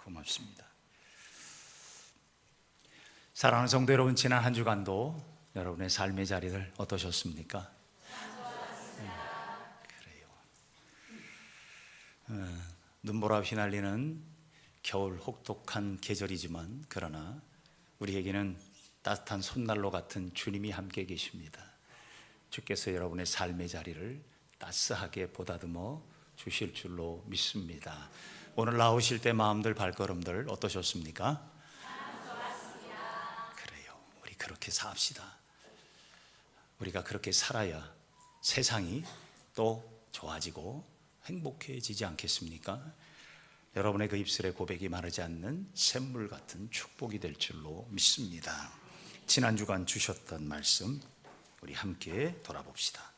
고맙습니다. 사랑하는 성도 여러분, 지난 한 주간도 여러분의 삶의 자리들 어떠셨습니까? 그래요. 눈보라 휘날리는 겨울 혹독한 계절이지만 그러나 우리에게는 따뜻한 손난로 같은 주님이 함께 계십니다. 주께서 여러분의 삶의 자리를 따스하게 보다듬어 주실 줄로 믿습니다. 오늘 나오실 때 마음들 발걸음들 어떠셨습니까? 그래요. 우리 그렇게 삽시다. 우리가 그렇게 살아야 세상이 또 좋아지고 행복해지지 않겠습니까? 여러분의 그 입술에 고백이 마르지 않는 샘물 같은 축복이 될 줄로 믿습니다. 지난 주간 주셨던 말씀 우리 함께 돌아봅시다.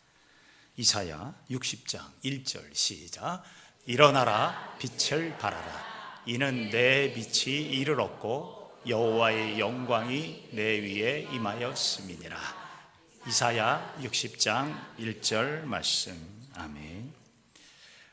이사야 60장 1절 시작. 일어나라 빛을 발하라. 이는 내 빛이 이를 얻고 여호와의 영광이 내 위에 임하였음이니라. 이사야 60장 1절 말씀. 아멘.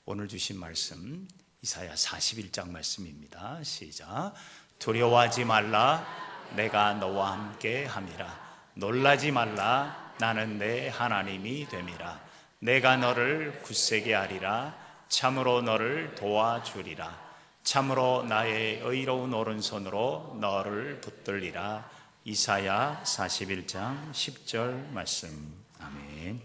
오늘 주신 말씀 이사야 41장 말씀입니다. 시작. 두려워하지 말라. 내가 너와 함께 함이라. 놀라지 말라. 나는 내 하나님이 됨이라. 내가 너를 굳세게 하리라. 참으로 너를 도와주리라. 참으로 나의 의로운 오른손으로 너를 붙들리라. 이사야 41장 10절 말씀. 아멘.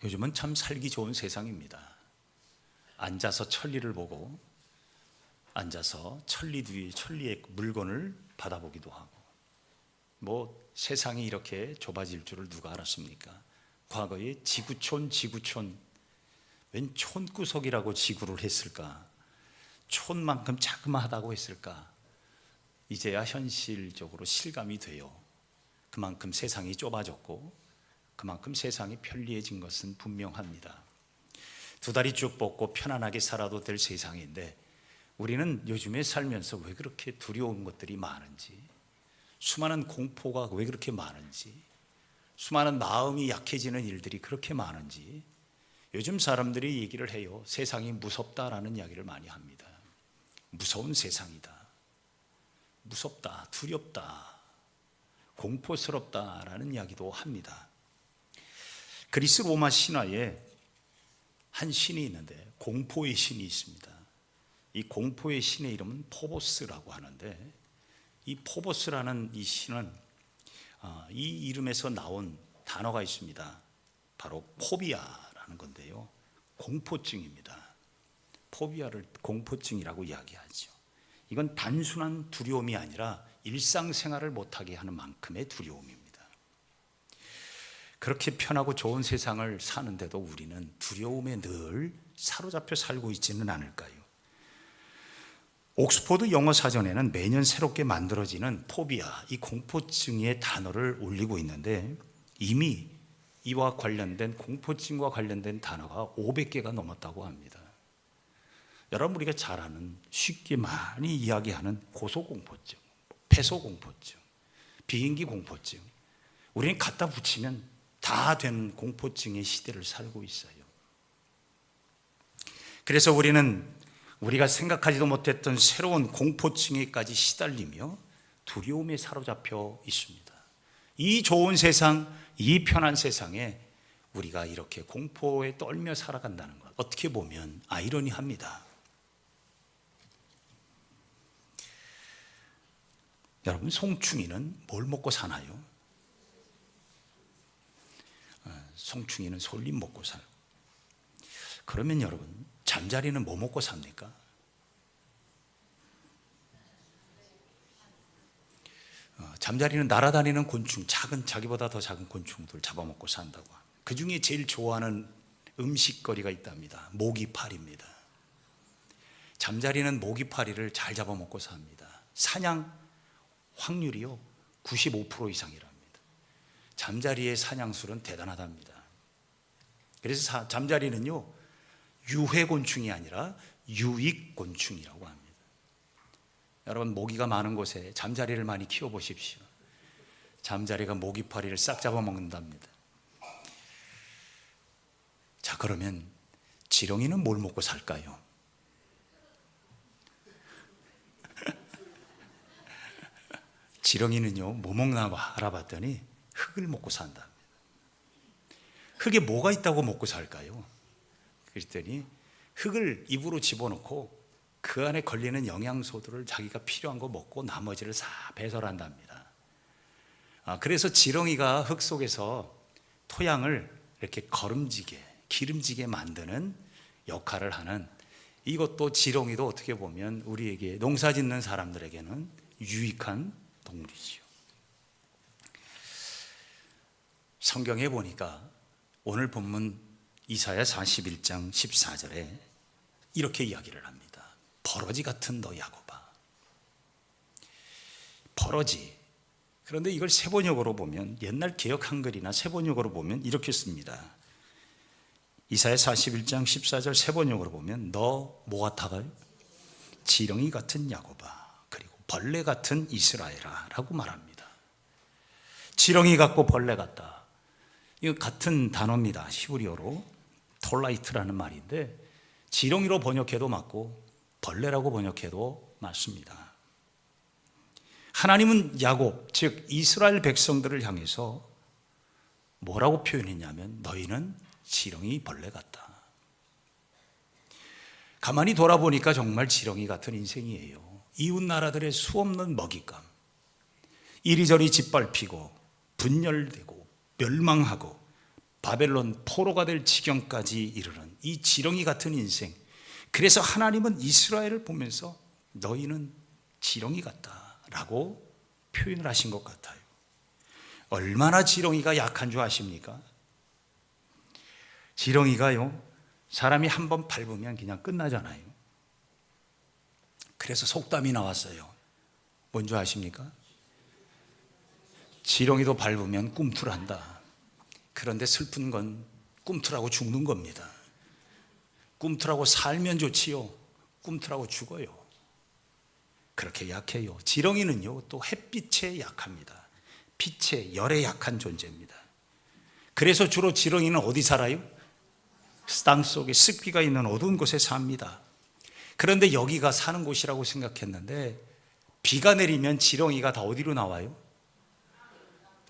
요즘은 참 살기 좋은 세상입니다. 앉아서 천리를 보고 앉아서 천리의 물건을 받아보기도 하고, 세상이 이렇게 좁아질 줄을 누가 알았습니까? 과거에 지구촌 웬 촌구석이라고 지구를 했을까? 촌만큼 자그마하다고 했을까? 이제야 현실적으로 실감이 돼요. 그만큼 세상이 좁아졌고 그만큼 세상이 편리해진 것은 분명합니다. 두 다리 쭉 뻗고 편안하게 살아도 될 세상인데 우리는 요즘에 살면서 왜 그렇게 두려운 것들이 많은지, 수많은 공포가 왜 그렇게 많은지, 수많은 마음이 약해지는 일들이 그렇게 많은지 요즘 사람들이 얘기를 해요. 세상이 무섭다라는 이야기를 많이 합니다. 무서운 세상이다. 무섭다, 두렵다, 공포스럽다라는 이야기도 합니다. 그리스 로마 신화에 한 신이 있는데 공포의 신이 있습니다. 이 공포의 신의 이름은 포보스라고 하는데, 이 포보스라는 이 신은 이 이름에서 나온 단어가 있습니다. 바로 포비아라는 건데요, 공포증입니다. 포비아를 공포증이라고 이야기하죠. 이건 단순한 두려움이 아니라 일상생활을 못하게 하는 만큼의 두려움입니다. 그렇게 편하고 좋은 세상을 사는데도 우리는 두려움에 늘 사로잡혀 살고 있지는 않을까요? 옥스퍼드 영어 사전에는 매년 새롭게 만들어지는 포비아, 이 공포증의 단어를 올리고 있는데 이미 이와 관련된 공포증과 관련된 단어가 500개가 넘었다고 합니다. 여러분, 우리가 잘 아는, 쉽게 많이 이야기하는 고소공포증, 폐소공포증, 비행기 공포증, 우리는 갖다 붙이면 다 된 공포증의 시대를 살고 있어요. 그래서 우리는 우리가 생각하지도 못했던 새로운 공포증에까지 시달리며 두려움에 사로잡혀 있습니다. 이 좋은 세상, 이 편한 세상에 우리가 이렇게 공포에 떨며 살아간다는 것, 어떻게 보면 아이러니합니다. 여러분, 송충이는 뭘 먹고 사나요? 송충이는 솔잎 먹고 살고, 그러면 여러분, 잠자리는 뭐 먹고 삽니까? 잠자리는 날아다니는 곤충, 자기보다 더 작은 곤충들 잡아먹고 산다고 합니다. 그 중에 제일 좋아하는 음식거리가 있답니다. 모기파리입니다. 잠자리는 모기파리를 잘 잡아먹고 삽니다. 사냥 확률이요 95% 이상이랍니다. 잠자리의 사냥술은 대단하답니다. 그래서 잠자리는요 유해곤충이 아니라 유익곤충이라고 합니다. 여러분, 모기가 많은 곳에 잠자리를 많이 키워보십시오. 잠자리가 모기파리를 싹 잡아먹는답니다. 자, 그러면 지렁이는 뭘 먹고 살까요? 지렁이는요, 뭐 먹나 알아봤더니 흙을 먹고 산다. 흙에 뭐가 있다고 먹고 살까요? 그랬더니 흙을 입으로 집어넣고 그 안에 걸리는 영양소들을 자기가 필요한 거 먹고 나머지를 다 배설한답니다. 그래서 지렁이가 흙 속에서 토양을 이렇게 거름지게, 기름지게 만드는 역할을 하는, 이것도 지렁이도 어떻게 보면 우리에게, 농사 짓는 사람들에게는 유익한 동물이지요. 성경에 보니까 오늘 본문 이사야 41장 14절에 이렇게 이야기를 합니다. 버러지 같은 너 야곱아. 버러지. 그런데 이걸 세번역으로 보면, 옛날 개역 한글이나 세번역으로 보면 이렇게 씁니다. 이사야 41장 14절 세번역으로 보면 너 뭐 같아가요? 지렁이 같은 야곱아, 그리고 벌레 같은 이스라엘아 라고 말합니다. 지렁이 같고 벌레 같다, 이거 같은 단어입니다. 히브리어로 톨라이트라는 말인데 지렁이로 번역해도 맞고 벌레라고 번역해도 맞습니다. 하나님은 야곱, 즉 이스라엘 백성들을 향해서 뭐라고 표현했냐면 너희는 지렁이 벌레 같다. 가만히 돌아보니까 정말 지렁이 같은 인생이에요. 이웃 나라들의 수없는 먹잇감, 이리저리 짓밟히고 분열되고 멸망하고 바벨론 포로가 될 지경까지 이르는 이 지렁이 같은 인생. 그래서 하나님은 이스라엘을 보면서 너희는 지렁이 같다라고 표현을 하신 것 같아요. 얼마나 지렁이가 약한 줄 아십니까? 지렁이가요, 사람이 한번 밟으면 그냥 끝나잖아요. 그래서 속담이 나왔어요. 뭔지 아십니까? 지렁이도 밟으면 꿈틀한다. 그런데 슬픈 건 꿈틀하고 죽는 겁니다. 꿈틀하고 살면 좋지요, 꿈틀하고 죽어요. 그렇게 약해요. 지렁이는요, 또 햇빛에 약합니다. 빛에, 열에 약한 존재입니다. 그래서 주로 지렁이는 어디 살아요? 땅 속에 습기가 있는 어두운 곳에 삽니다. 그런데 여기가 사는 곳이라고 생각했는데 비가 내리면 지렁이가 다 어디로 나와요?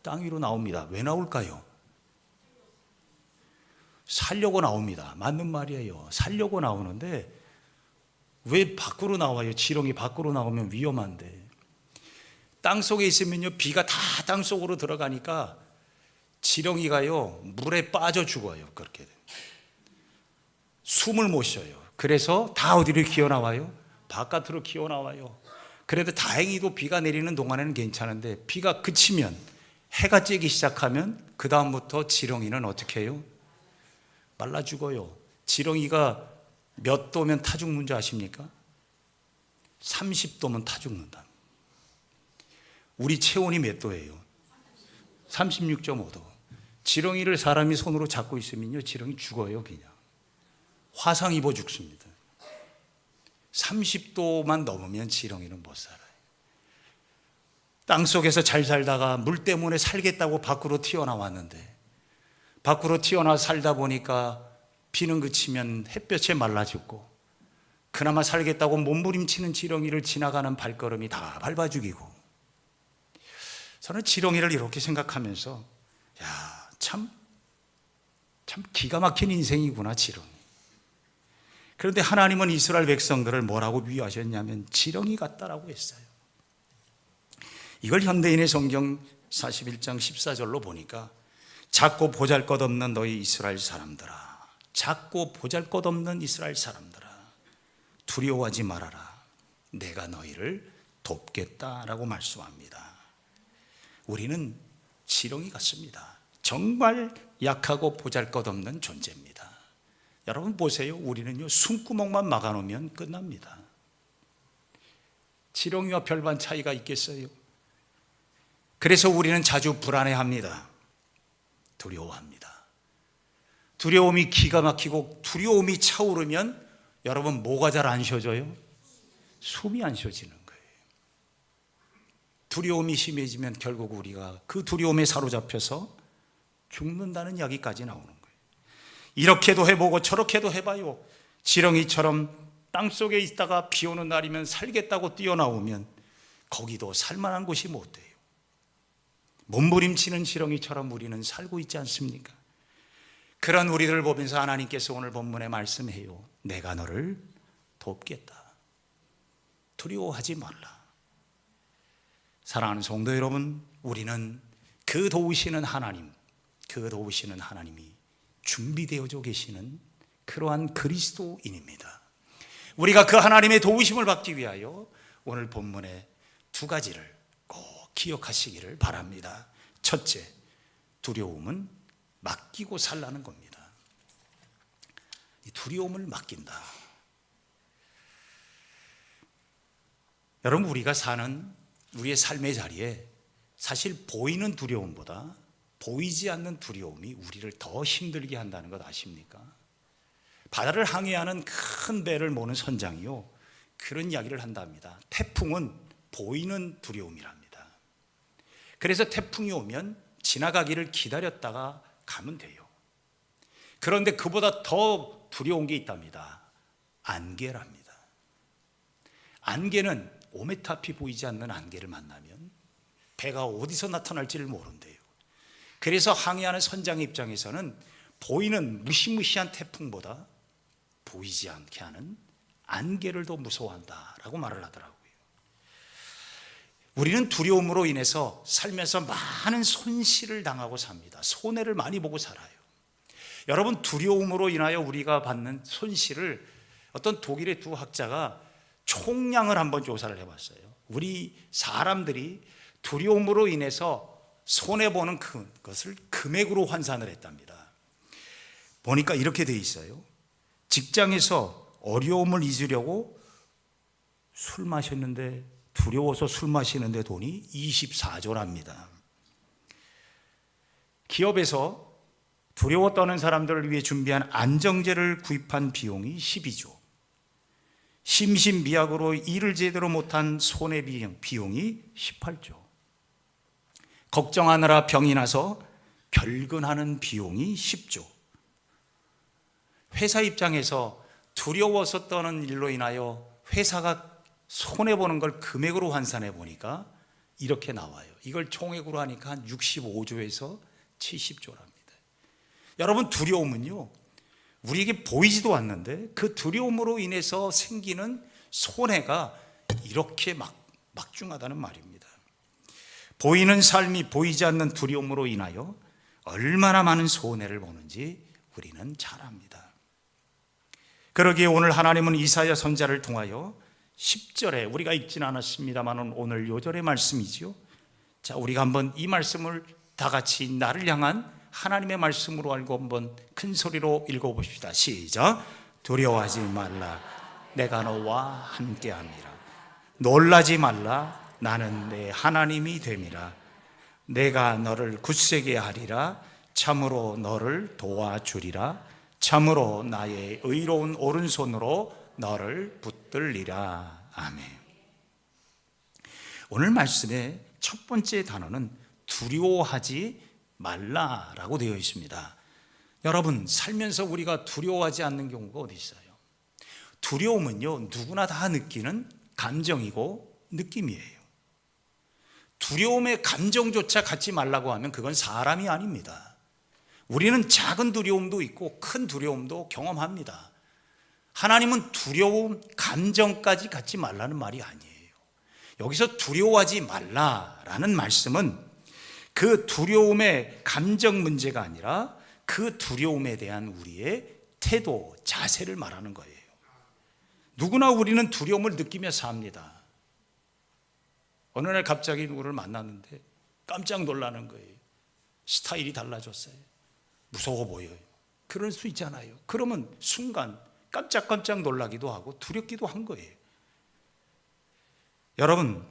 땅 위로 나옵니다. 왜 나올까요? 살려고 나옵니다. 맞는 말이에요. 살려고 나오는데 왜 밖으로 나와요? 지렁이 밖으로 나오면 위험한데. 땅 속에 있으면요, 비가 다 땅 속으로 들어가니까 지렁이가요, 물에 빠져 죽어요. 그렇게 숨을 못 쉬어요. 그래서 다 어디로 기어나와요? 바깥으로 기어나와요. 그래도 다행히도 비가 내리는 동안에는 괜찮은데 비가 그치면, 해가 쬐기 시작하면 그 다음부터 지렁이는 어떻게 해요? 말라 죽어요. 지렁이가 몇 도면 타 죽는 줄 아십니까? 30도면 타 죽는다. 우리 체온이 몇 도예요? 36.5도. 지렁이를 사람이 손으로 잡고 있으면요, 지렁이 죽어요. 그냥 화상 입어 죽습니다. 30도만 넘으면 지렁이는 못 살아요. 땅속에서 잘 살다가 물 때문에 살겠다고 밖으로 튀어나왔는데, 밖으로 튀어나와 살다 보니까 비는 그치면 햇볕에 말라 죽고, 그나마 살겠다고 몸부림치는 지렁이를 지나가는 발걸음이 다 밟아 죽이고. 저는 지렁이를 이렇게 생각하면서 참 기가 막힌 인생이구나, 지렁이. 그런데 하나님은 이스라엘 백성들을 뭐라고 비유하셨냐면 지렁이 같다라고 했어요. 이걸 현대인의 성경 41장 14절로 보니까 작고 보잘것없는 너희 이스라엘 사람들아, 작고 보잘것없는 이스라엘 사람들아, 두려워하지 말아라. 내가 너희를 돕겠다라고 말씀합니다. 우리는 지렁이 같습니다. 정말 약하고 보잘것없는 존재입니다. 여러분 보세요. 우리는요, 숨구멍만 막아놓으면 끝납니다. 지렁이와 별반 차이가 있겠어요? 그래서 우리는 자주 불안해합니다. 두려워합니다. 두려움이 기가 막히고 두려움이 차오르면 여러분 뭐가 잘 안 쉬어져요? 숨이 안 쉬어지는 거예요. 두려움이 심해지면 결국 우리가 그 두려움에 사로잡혀서 죽는다는 이야기까지 나오는 거예요. 이렇게도 해보고 저렇게도 해봐요. 지렁이처럼 땅속에 있다가 비 오는 날이면 살겠다고 뛰어나오면 거기도 살만한 곳이 못 돼요. 몸부림치는 지렁이처럼 우리는 살고 있지 않습니까? 그런 우리들을 보면서 하나님께서 오늘 본문에 말씀해요. 내가 너를 돕겠다. 두려워하지 말라. 사랑하는 성도 여러분, 우리는 그 도우시는 하나님, 그 도우시는 하나님이 준비되어져 계시는 그러한 그리스도인입니다. 우리가 그 하나님의 도우심을 받기 위하여 오늘 본문에 두 가지를 꼭 기억하시기를 바랍니다. 첫째, 두려움은 맡기고 살라는 겁니다. 이 두려움을 맡긴다. 여러분, 우리가 사는 우리의 삶의 자리에 사실 보이는 두려움보다 보이지 않는 두려움이 우리를 더 힘들게 한다는 것 아십니까? 바다를 항해하는 큰 배를 모는 선장이요, 그런 이야기를 한답니다. 태풍은 보이는 두려움이랍니다. 그래서 태풍이 오면 지나가기를 기다렸다가 가면 돼요. 그런데 그보다 더 두려운 게 있답니다. 안개랍니다. 안개는 5m 앞이 보이지 않는 안개를 만나면 배가 어디서 나타날지를 모른대요. 그래서 항해하는 선장의 입장에서는 보이는 무시무시한 태풍보다 보이지 않게 하는 안개를 더 무서워한다라고 말을 하더라고요. 우리는 두려움으로 인해서 살면서 많은 손실을 당하고 삽니다. 손해를 많이 보고 살아요. 여러분, 두려움으로 인하여 우리가 받는 손실을 어떤 독일의 두 학자가 총량을 한번 조사를 해봤어요. 우리 사람들이 두려움으로 인해서 손해보는 그것을 금액으로 환산을 했답니다. 보니까 이렇게 돼 있어요. 직장에서 어려움을 잊으려고 술 마셨는데, 두려워서 술 마시는데 돈이 24조랍니다. 기업에서 두려워 떠는 사람들을 위해 준비한 안정제를 구입한 비용이 12조. 심신미약으로 일을 제대로 못한 손해비용이 18조. 걱정하느라 병이 나서 결근하는 비용이 10조. 회사 입장에서 두려워서 떠는 일로 인하여 회사가 손해보는 걸 금액으로 환산해 보니까 이렇게 나와요. 이걸 총액으로 하니까 한 65조에서 70조랍니다. 여러분, 두려움은요, 우리에게 보이지도 않는데 그 두려움으로 인해서 생기는 손해가 이렇게 막중하다는 말입니다. 보이는 삶이 보이지 않는 두려움으로 인하여 얼마나 많은 손해를 보는지 우리는 잘 압니다. 그러기에 오늘 하나님은 이사야 선지자를 통하여 10절에 우리가 읽지는 않았습니다만 오늘 요절의 말씀이죠. 자, 우리가 한번 이 말씀을 다 같이 나를 향한 하나님의 말씀으로 알고 한번 큰 소리로 읽어봅시다. 시작. 두려워하지 말라. 내가 너와 함께함이라. 놀라지 말라. 나는 내 하나님이 됨이라. 내가 너를 굳세게 하리라. 참으로 너를 도와주리라. 참으로 나의 의로운 오른손으로 너를 붙들리라. 아멘. 오늘 말씀의 첫 번째 단어는 두려워하지 말라라고 되어 있습니다. 여러분, 살면서 우리가 두려워하지 않는 경우가 어디 있어요? 두려움은요, 누구나 다 느끼는 감정이고 느낌이에요. 두려움의 감정조차 갖지 말라고 하면 그건 사람이 아닙니다. 우리는 작은 두려움도 있고 큰 두려움도 경험합니다. 하나님은 두려움, 감정까지 갖지 말라는 말이 아니에요. 여기서 두려워하지 말라라는 말씀은 그 두려움의 감정 문제가 아니라 그 두려움에 대한 우리의 태도, 자세를 말하는 거예요. 누구나 우리는 두려움을 느끼며 삽니다. 어느 날 갑자기 누구를 만났는데 깜짝 놀라는 거예요. 스타일이 달라졌어요. 무서워 보여요. 그럴 수 있잖아요. 그러면 순간 깜짝깜짝 놀라기도 하고 두렵기도 한 거예요. 여러분,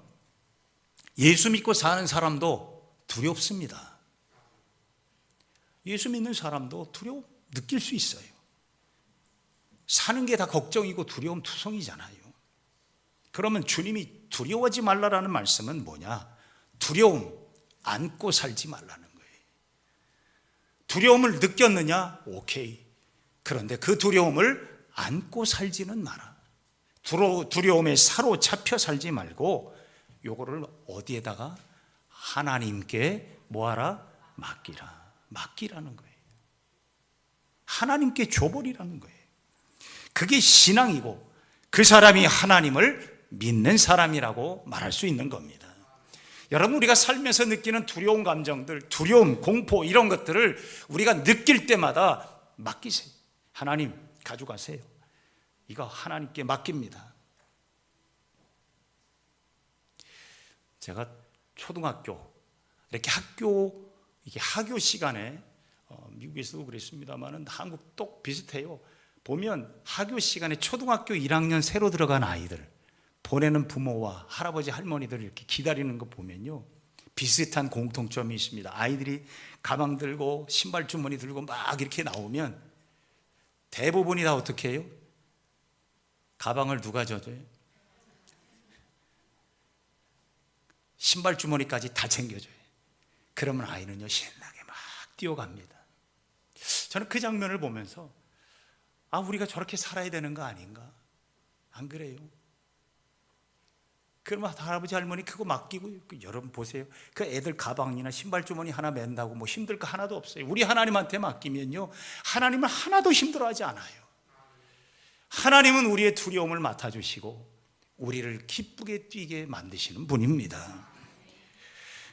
예수 믿고 사는 사람도 두렵습니다. 예수 믿는 사람도 두려움 느낄 수 있어요. 사는 게 다 걱정이고 두려움 투성이잖아요. 그러면 주님이 두려워하지 말라라는 말씀은 뭐냐? 두려움 안고 살지 말라는 거예요. 두려움을 느꼈느냐? 오케이. 그런데 그 두려움을 안고 살지는 마라. 두려움에 사로잡혀 살지 말고 요거를 어디에다가 하나님께 뭐하라? 맡기라는 거예요. 하나님께 줘버리라는 거예요. 그게 신앙이고 그 사람이 하나님을 믿는 사람이라고 말할 수 있는 겁니다. 여러분, 우리가 살면서 느끼는 두려운 감정들, 두려움, 공포 이런 것들을 우리가 느낄 때마다 맡기세요. 하나님 가져가세요. 이거 하나님께 맡깁니다. 제가 초등학교 이렇게 하교 시간에 미국에서도 그랬습니다만은 한국도 비슷해요. 보면 하교 시간에 초등학교 1학년 새로 들어간 아이들 보내는 부모와 할아버지 할머니들 이렇게 기다리는 거 보면요, 비슷한 공통점이 있습니다. 아이들이 가방 들고 신발 주머니 들고 막 이렇게 나오면 대부분이 다 어떻게 해요? 가방을 누가 져줘요? 신발 주머니까지 다 챙겨줘요. 그러면 아이는요 신나게 막 뛰어갑니다. 저는 그 장면을 보면서 우리가 저렇게 살아야 되는 거 아닌가? 안 그래요? 그러면 할아버지 할머니 그거 맡기고, 여러분 보세요. 그 애들 가방이나 신발 주머니 하나 맨다고 뭐 힘들 거 하나도 없어요. 우리 하나님한테 맡기면요, 하나님은 하나도 힘들어하지 않아요. 하나님은 우리의 두려움을 맡아주시고 우리를 기쁘게 뛰게 만드시는 분입니다.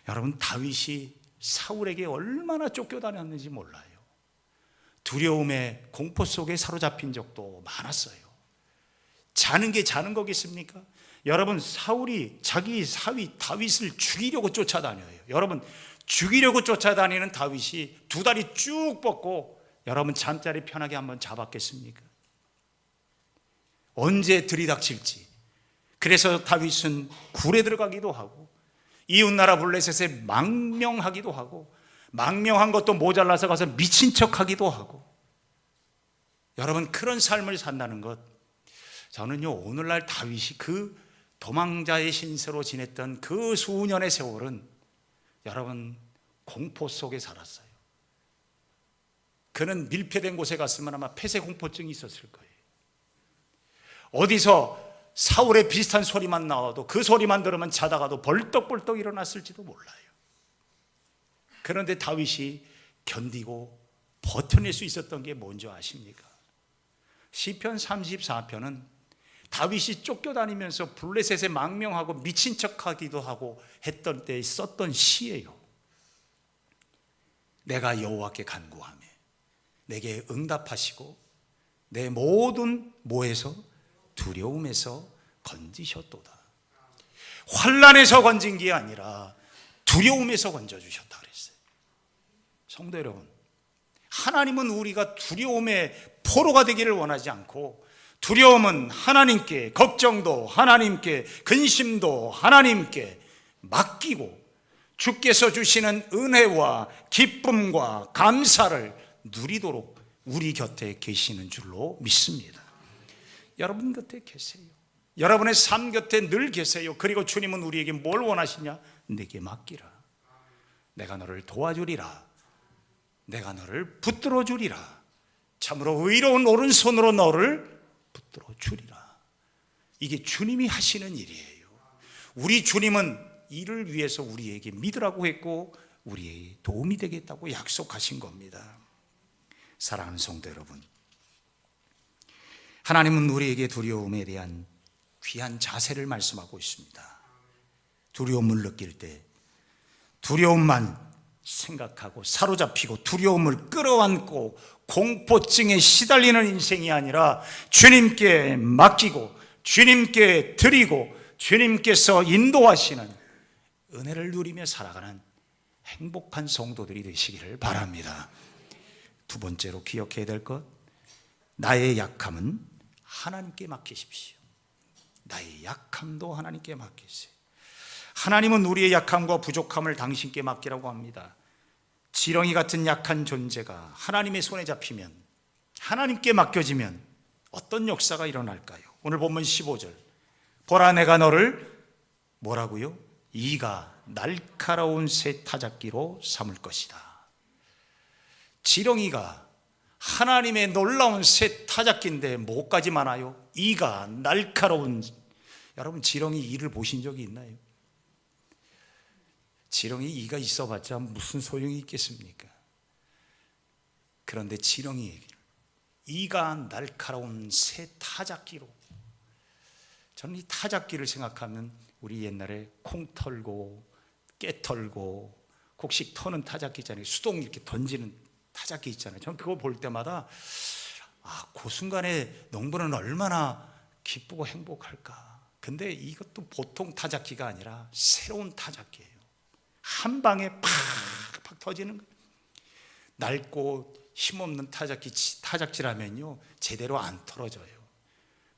여러분, 다윗이 사울에게 얼마나 쫓겨다녔는지 몰라요. 두려움의 공포 속에 사로잡힌 적도 많았어요. 자는 게 자는 거겠습니까? 여러분, 사울이 자기 사위 다윗을 죽이려고 쫓아다녀요. 여러분, 죽이려고 쫓아다니는 다윗이 두 다리 쭉 뻗고 여러분 잠자리 편하게 한번 잡았겠습니까? 언제 들이닥칠지. 그래서 다윗은 굴에 들어가기도 하고 이웃나라 블레셋에 망명하기도 하고, 망명한 것도 모자라서 가서 미친 척하기도 하고. 여러분, 그런 삶을 산다는 것, 저는요 오늘날 다윗이 그 도망자의 신세로 지냈던 그 수년의 세월은 여러분 공포 속에 살았어요. 그는 밀폐된 곳에 갔으면 아마 폐쇄공포증이 있었을 거예요. 어디서 사울의 비슷한 소리만 나와도 그 소리만 들으면 자다가도 벌떡벌떡 일어났을지도 몰라요. 그런데 다윗이 견디고 버텨낼 수 있었던 게 뭔지 아십니까? 시편 34편은 다윗이 쫓겨다니면서 블레셋에 망명하고 미친 척하기도 하고 했던 때에 썼던 시예요. 내가 여호와께 간구하며 내게 응답하시고 내 모든 뭐에서? 두려움에서 건지셨도다. 환난에서 건진 게 아니라 두려움에서 건져주셨다 그랬어요. 성도 여러분, 하나님은 우리가 두려움의 포로가 되기를 원하지 않고, 두려움은 하나님께, 걱정도 하나님께, 근심도 하나님께 맡기고 주께서 주시는 은혜와 기쁨과 감사를 누리도록 우리 곁에 계시는 줄로 믿습니다. 여러분 곁에 계세요. 여러분의 삶 곁에 늘 계세요. 그리고 주님은 우리에게 뭘 원하시냐? 내게 맡기라. 내가 너를 도와주리라. 내가 너를 붙들어 주리라. 참으로 의로운 오른손으로 너를 붙들어 주리라. 이게 주님이 하시는 일이에요. 우리 주님은 이를 위해서 우리에게 믿으라고 했고 우리의 도움이 되겠다고 약속하신 겁니다. 사랑하는 성도 여러분, 하나님은 우리에게 두려움에 대한 귀한 자세를 말씀하고 있습니다. 두려움을 느낄 때 두려움만 생각하고 사로잡히고 두려움을 끌어안고 공포증에 시달리는 인생이 아니라 주님께 맡기고 주님께 드리고 주님께서 인도하시는 은혜를 누리며 살아가는 행복한 성도들이 되시기를 바랍니다. 두 번째로 기억해야 될 것, 나의 약함은 하나님께 맡기십시오. 나의 약함도 하나님께 맡기세요. 하나님은 우리의 약함과 부족함을 당신께 맡기라고 합니다. 지렁이 같은 약한 존재가 하나님의 손에 잡히면, 하나님께 맡겨지면 어떤 역사가 일어날까요? 오늘 본문 15절, 보라 내가 너를 뭐라고요? 이가 날카로운 새 타작기로 삼을 것이다. 지렁이가 하나님의 놀라운 새 타작기인데 뭐까지 많아요? 이가 날카로운. 여러분, 지렁이 이를 보신 적이 있나요? 지렁이 이가 있어봤자 무슨 소용이 있겠습니까? 그런데 지렁이 이가 날카로운 새 타작기로. 저는 이 타작기를 생각하면 우리 옛날에 콩 털고 깨 털고 곡식 터는 타작기 있잖아요. 수동 이렇게 던지는 타작기 있잖아요. 저는 그거 볼 때마다 그 순간에 농부는 얼마나 기쁘고 행복할까. 근데 이것도 보통 타작기가 아니라 새로운 타작기예요. 한 방에 팍팍 터지는 거예요. 낡고 힘없는 타작질하면요 제대로 안 털어져요.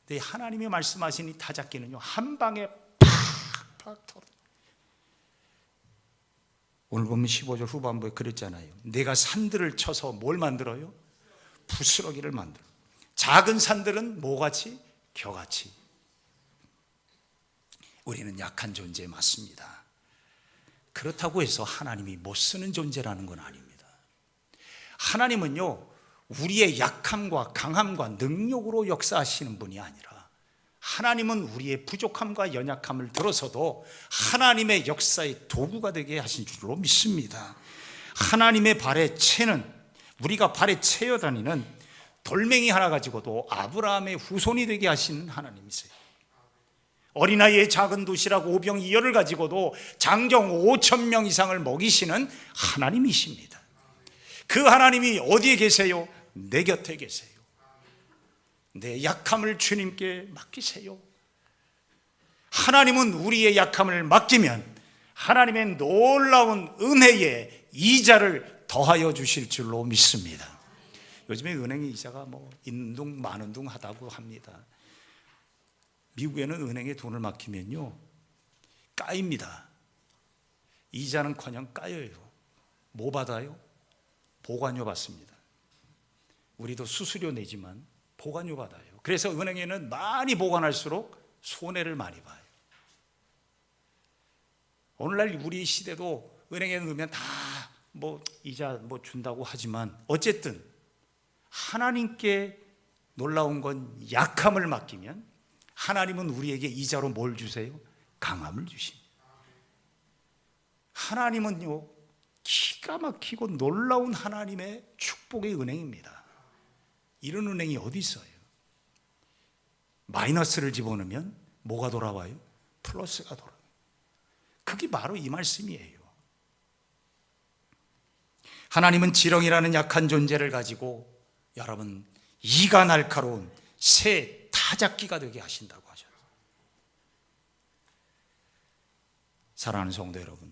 근데 하나님이 말씀하신 이 타작기는요 한 방에 팍팍 털어요. 오늘 보면 15절 후반부에 그랬잖아요. 내가 산들을 쳐서 뭘 만들어요? 부스러기를 만들어. 작은 산들은 뭐같이? 겨같이. 우리는 약한 존재 맞습니다. 그렇다고 해서 하나님이 못 쓰는 존재라는 건 아닙니다. 하나님은요 우리의 약함과 강함과 능력으로 역사하시는 분이 아니라 하나님은 우리의 부족함과 연약함을 들어서도 하나님의 역사의 도구가 되게 하신 줄로 믿습니다. 하나님의 발에 채는, 우리가 발에 채여 다니는 돌멩이 하나 가지고도 아브라함의 후손이 되게 하신 하나님이세요. 어린아이의 작은 도시락 오병이어를 가지고도 장정 5천 명 이상을 먹이시는 하나님이십니다. 그 하나님이 어디에 계세요? 내 곁에 계세요. 내 약함을 주님께 맡기세요. 하나님은 우리의 약함을 맡기면 하나님의 놀라운 은혜의 이자를 더하여 주실 줄로 믿습니다. 요즘에 은행의 이자가 있는 둥 마는 둥 하다고 합니다. 미국에는 은행에 돈을 맡기면요 까입니다. 이자는커녕 까여요. 뭐 받아요? 보관료 받습니다. 우리도 수수료 내지만 보관료 받아요. 그래서 은행에는 많이 보관할수록 손해를 많이 봐요. 오늘날 우리 시대도 은행에 넣으면 다 이자 준다고 하지만 어쨌든 하나님께 놀라운 건 약함을 맡기면 하나님은 우리에게 이자로 뭘 주세요? 강함을 주십니다. 하나님은요 기가 막히고 놀라운 하나님의 축복의 은행입니다. 이런 은행이 어디 있어요? 마이너스를 집어넣으면 뭐가 돌아와요? 플러스가 돌아와요. 그게 바로 이 말씀이에요. 하나님은 지렁이라는 약한 존재를 가지고 여러분 이가 날카로운 새 타작기가 되게 하신다고 하셨어요. 사랑하는 성도 여러분,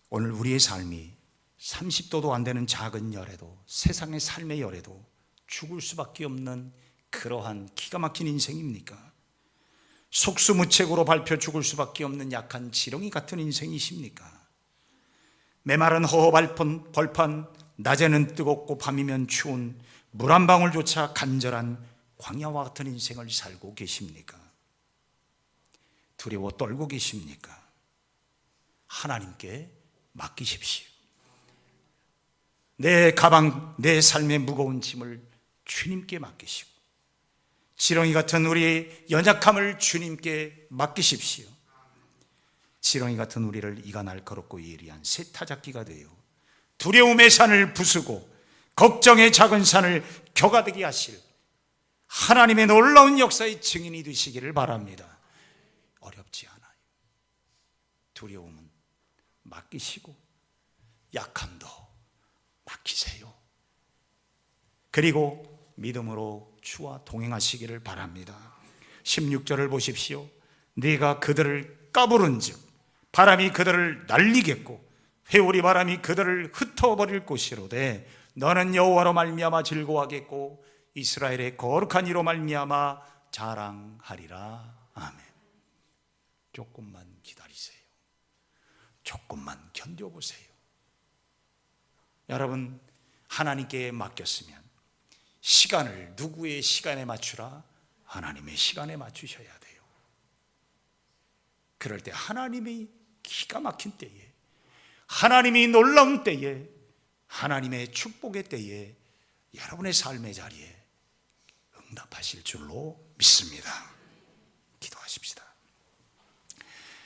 오늘 우리의 삶이 30도도 안 되는 작은 열에도, 세상의 삶의 열에도 죽을 수밖에 없는 그러한 기가 막힌 인생입니까? 속수무책으로 밟혀 죽을 수밖에 없는 약한 지렁이 같은 인생이십니까? 메마른 벌판, 낮에는 뜨겁고 밤이면 추운 물 한 방울조차 간절한 광야와 같은 인생을 살고 계십니까? 두려워 떨고 계십니까? 하나님께 맡기십시오. 내 가방, 내 삶의 무거운 짐을 주님께 맡기시고 지렁이 같은 우리의 연약함을 주님께 맡기십시오. 지렁이 같은 우리를 이가 날카롭고 예리한 새 타작기가 되어 두려움의 산을 부수고 걱정의 작은 산을 겨가되게 하실 하나님의 놀라운 역사의 증인이 되시기를 바랍니다. 어렵지 않아요. 두려움은 맡기시고 약함도 맡기세요. 그리고 믿음으로 주와 동행하시기를 바랍니다. 16절을 보십시오. 네가 그들을 까부른즉 바람이 그들을 날리겠고 회오리 바람이 그들을 흩어버릴 것이로되 너는 여호와로 말미암아 즐거워하겠고 이스라엘의 거룩한 이로 말미암아 자랑하리라. 아멘. 조금만 기다리세요. 조금만 견뎌보세요. 여러분, 하나님께 맡겼으면 시간을 누구의 시간에 맞추라? 하나님의 시간에 맞추셔야 돼요. 그럴 때 하나님이 기가 막힌 때에, 하나님이 놀라운 때에, 하나님의 축복의 때에 여러분의 삶의 자리에 응답하실 줄로 믿습니다. 기도하십시다.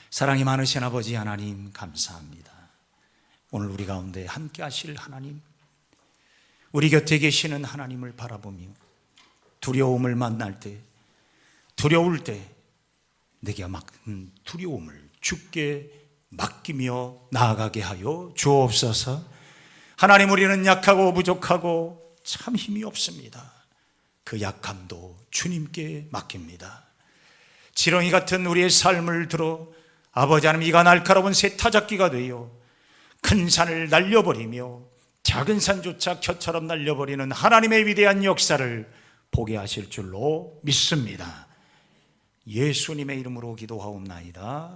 사랑이 많으신 아버지 하나님, 감사합니다. 오늘 우리 가운데 함께 하실 하나님, 우리 곁에 계시는 하나님을 바라보며 두려움을 만날 때, 두려울 때 내게 맡은 두려움을 주께 맡기며 나아가게 하여 주옵소서. 하나님, 우리는 약하고 부족하고 참 힘이 없습니다. 그 약함도 주님께 맡깁니다. 지렁이 같은 우리의 삶을 들어 아버지 하나님, 이가 날카로운 새타잡기가 되어 큰 산을 날려버리며 작은 산조차 겨처럼 날려버리는 하나님의 위대한 역사를 보게 하실 줄로 믿습니다. 예수님의 이름으로 기도하옵나이다.